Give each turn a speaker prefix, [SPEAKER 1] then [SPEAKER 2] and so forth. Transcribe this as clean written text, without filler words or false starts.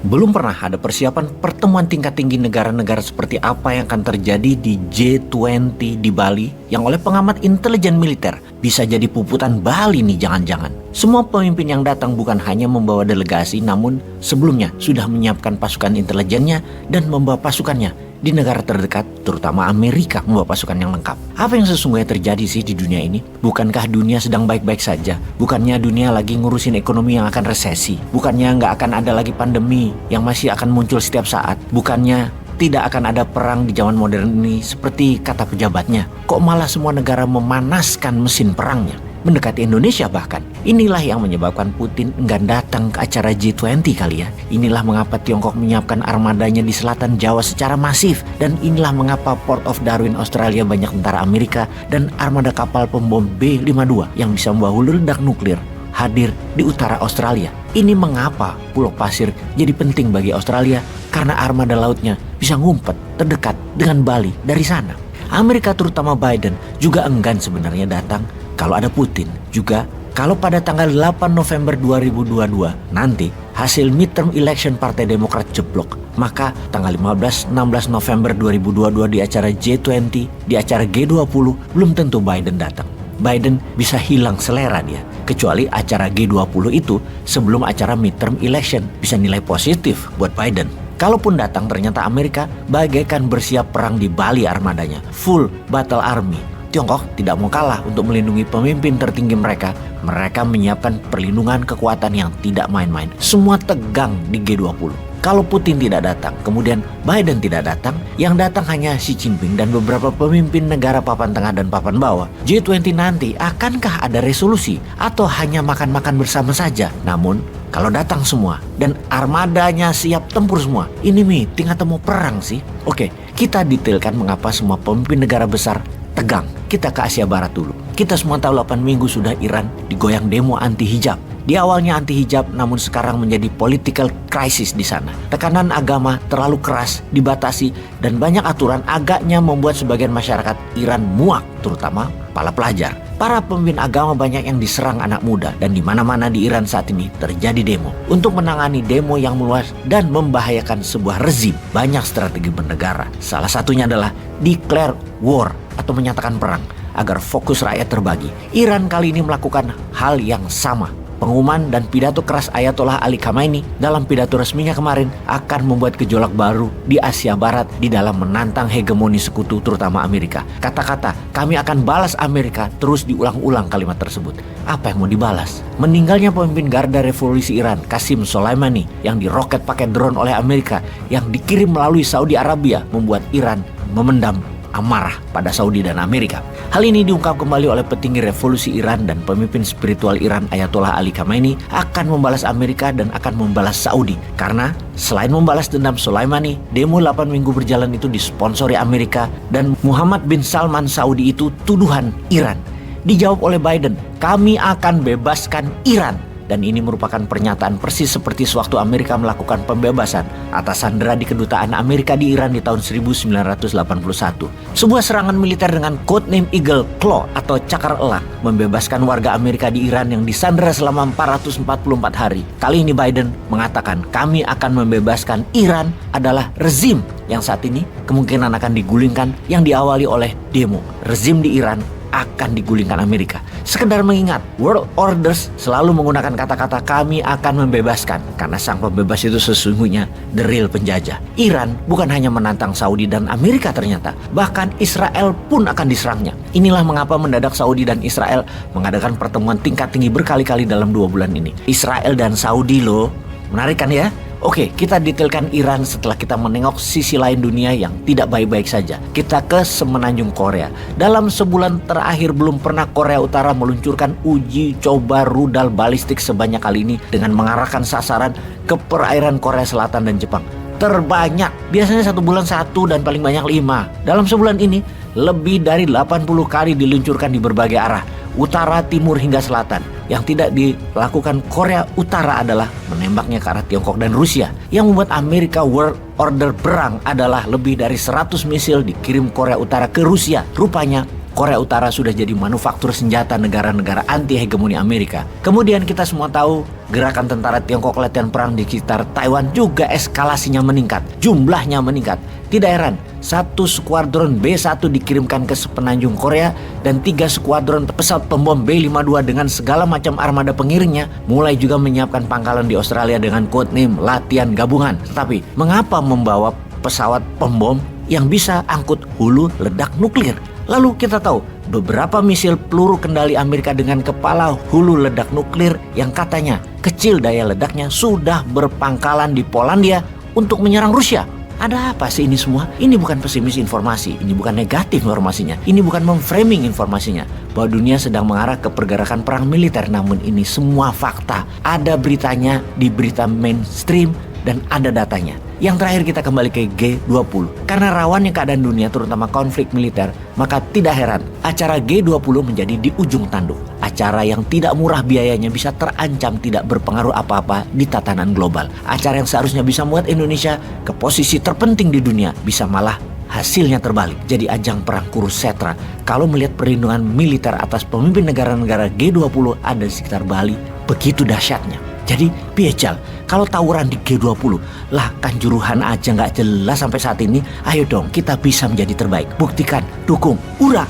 [SPEAKER 1] Belum pernah ada persiapan pertemuan tingkat tinggi negara-negara seperti apa yang akan terjadi di G20 di Bali yang oleh pengamat intelijen militer bisa jadi puputan Bali nih jangan-jangan. Semua pemimpin yang datang bukan hanya membawa delegasi namun sebelumnya sudah menyiapkan pasukan intelijennya dan membawa pasukannya di negara terdekat, terutama Amerika membawa pasukan yang lengkap. Apa yang sesungguhnya terjadi sih di dunia ini? Bukankah dunia sedang baik-baik saja? Bukannya dunia lagi ngurusin ekonomi yang akan resesi? Bukannya nggak akan ada lagi pandemi yang masih akan muncul setiap saat? Bukannya tidak akan ada perang di zaman modern ini seperti kata pejabatnya? Kok malah semua negara memanaskan mesin perangnya? Mendekati Indonesia bahkan. Inilah yang menyebabkan Putin enggan datang ke acara G20 kali ya. Inilah mengapa Tiongkok menyiapkan armadanya di selatan Jawa secara masif. Dan inilah mengapa Port of Darwin, Australia banyak tentara Amerika dan armada kapal pembom B-52 yang bisa membawa hulu ledak nuklir hadir di utara Australia. Ini mengapa Pulau Pasir jadi penting bagi Australia karena armada lautnya bisa ngumpet terdekat dengan Bali dari sana. Amerika terutama Biden juga enggan sebenarnya datang kalau ada Putin. Juga kalau pada tanggal 8 November 2022 nanti hasil midterm election Partai Demokrat jeblok, maka tanggal 15-16 November 2022 di acara G20, di acara G20 belum tentu Biden datang. Biden bisa hilang selera dia. Kecuali acara G20 itu sebelum acara midterm election bisa nilai positif buat Biden. Kalaupun datang ternyata Amerika bagaikan bersiap perang di Bali armadanya. Full battle army. Tiongkok tidak mau kalah untuk melindungi pemimpin tertinggi mereka. Mereka menyiapkan perlindungan kekuatan yang tidak main-main. Semua tegang di G20. Kalau Putin tidak datang, kemudian Biden tidak datang, yang datang hanya Xi Jinping dan beberapa pemimpin negara papan tengah dan papan bawah. G20 nanti akankah ada resolusi atau hanya makan-makan bersama saja? Namun, kalau datang semua dan armadanya siap tempur semua, ini meeting atau mau perang sih? Oke, kita detailkan mengapa semua pemimpin negara besar tegang. Kita ke Asia Barat dulu. Kita semua tahu 8 minggu sudah Iran digoyang demo anti hijab. Di awalnya anti hijab namun sekarang menjadi political crisis di sana. Tekanan agama terlalu keras, dibatasi dan banyak aturan agaknya membuat sebagian masyarakat Iran muak, terutama para pelajar. Para pemimpin agama banyak yang diserang anak muda dan di mana-mana di Iran saat ini terjadi demo. Untuk menangani demo yang meluas dan membahayakan sebuah rezim, banyak strategi bernegara. Salah satunya adalah declare war atau menyatakan perang agar fokus rakyat terbagi. Iran kali ini melakukan hal yang sama. Pengumuman dan pidato keras Ayatollah Ali Khamenei dalam pidato resminya kemarin akan membuat gejolak baru di Asia Barat di dalam menantang hegemoni sekutu terutama Amerika. Kata-kata kami akan balas Amerika terus diulang-ulang kalimat tersebut. Apa yang mau dibalas? Meninggalnya pemimpin Garda Revolusi Iran Qasem Soleimani yang diroket pakai drone oleh Amerika yang dikirim melalui Saudi Arabia membuat Iran memendam amarah pada Saudi dan Amerika. Hal ini diungkap kembali oleh petinggi revolusi Iran dan pemimpin spiritual Iran Ayatollah Ali Khamenei akan membalas Amerika dan akan membalas Saudi. Karena selain membalas dendam Soleimani, demo 8 minggu berjalan itu disponsori Amerika dan Muhammad bin Salman Saudi itu tuduhan Iran. Dijawab oleh Biden, kami akan bebaskan Iran. Dan ini merupakan pernyataan persis seperti sewaktu Amerika melakukan pembebasan atas sandera di kedutaan Amerika di Iran di tahun 1981. Sebuah serangan militer dengan codename Eagle Claw atau cakar elang membebaskan warga Amerika di Iran yang disandera selama 444 hari. Kali ini Biden mengatakan kami akan membebaskan Iran adalah rezim yang saat ini kemungkinan akan digulingkan yang diawali oleh demo. Rezim di Iran akan digulingkan Amerika. Sekedar mengingat, world orders selalu menggunakan kata-kata kami akan membebaskan karena sang pembebas itu sesungguhnya the real penjajah. Iran bukan hanya menantang Saudi dan Amerika ternyata, bahkan Israel pun akan diserangnya. Inilah mengapa mendadak Saudi dan Israel mengadakan pertemuan tingkat tinggi berkali-kali dalam 2 bulan ini. Israel dan Saudi loh, menarik kan ya? Oke, kita detailkan Iran setelah kita menengok sisi lain dunia yang tidak baik-baik saja. Kita ke semenanjung Korea. Dalam sebulan terakhir belum pernah Korea Utara meluncurkan uji coba rudal balistik sebanyak kali ini dengan mengarahkan sasaran ke perairan Korea Selatan dan Jepang. Terbanyak, biasanya 1 bulan 1 dan paling banyak 5. Dalam sebulan ini, lebih dari 80 kali diluncurkan di berbagai arah. Utara, timur hingga selatan. Yang tidak dilakukan Korea Utara adalah menembaknya ke arah Tiongkok dan Rusia. Yang membuat Amerika World Order perang adalah lebih dari 100 misil dikirim Korea Utara ke Rusia. Rupanya Korea Utara sudah jadi manufaktur senjata negara-negara anti-hegemoni Amerika. Kemudian kita semua tahu gerakan tentara Tiongkok latihan perang di sekitar Taiwan juga eskalasinya meningkat, jumlahnya meningkat. Tidak heran, 1 skuadron B-1 dikirimkan ke sepenanjung Korea dan 3 skuadron pesawat pembom B-52 dengan segala macam armada pengiringnya mulai juga menyiapkan pangkalan di Australia dengan codename latihan gabungan. Tetapi mengapa membawa pesawat pembom yang bisa angkut hulu ledak nuklir? Lalu kita tahu beberapa misil peluru kendali Amerika dengan kepala hulu ledak nuklir yang katanya kecil daya ledaknya sudah berpangkalan di Polandia untuk menyerang Rusia. Ada apa sih ini semua? Ini bukan pesimis informasi, ini bukan negatif informasinya, ini bukan memframing informasinya bahwa dunia sedang mengarah ke pergerakan perang militer. Namun ini semua fakta, ada beritanya di berita mainstream dan ada datanya. Yang terakhir kita kembali ke G20. Karena rawannya keadaan dunia terutama konflik militer, maka tidak heran acara G20 menjadi di ujung tanduk. Acara yang tidak murah biayanya bisa terancam tidak berpengaruh apa-apa di tatanan global. Acara yang seharusnya bisa membuat Indonesia ke posisi terpenting di dunia bisa malah hasilnya terbalik. Jadi ajang perang kurus setra. Kalau melihat perlindungan militer atas pemimpin negara-negara G20 ada di sekitar Bali, begitu dahsyatnya. Jadi piejal, kalau tawuran di G20 lah Kanjuruhan aja nggak jelas sampai saat ini. Ayo dong kita bisa menjadi terbaik. Buktikan, dukung, hurra!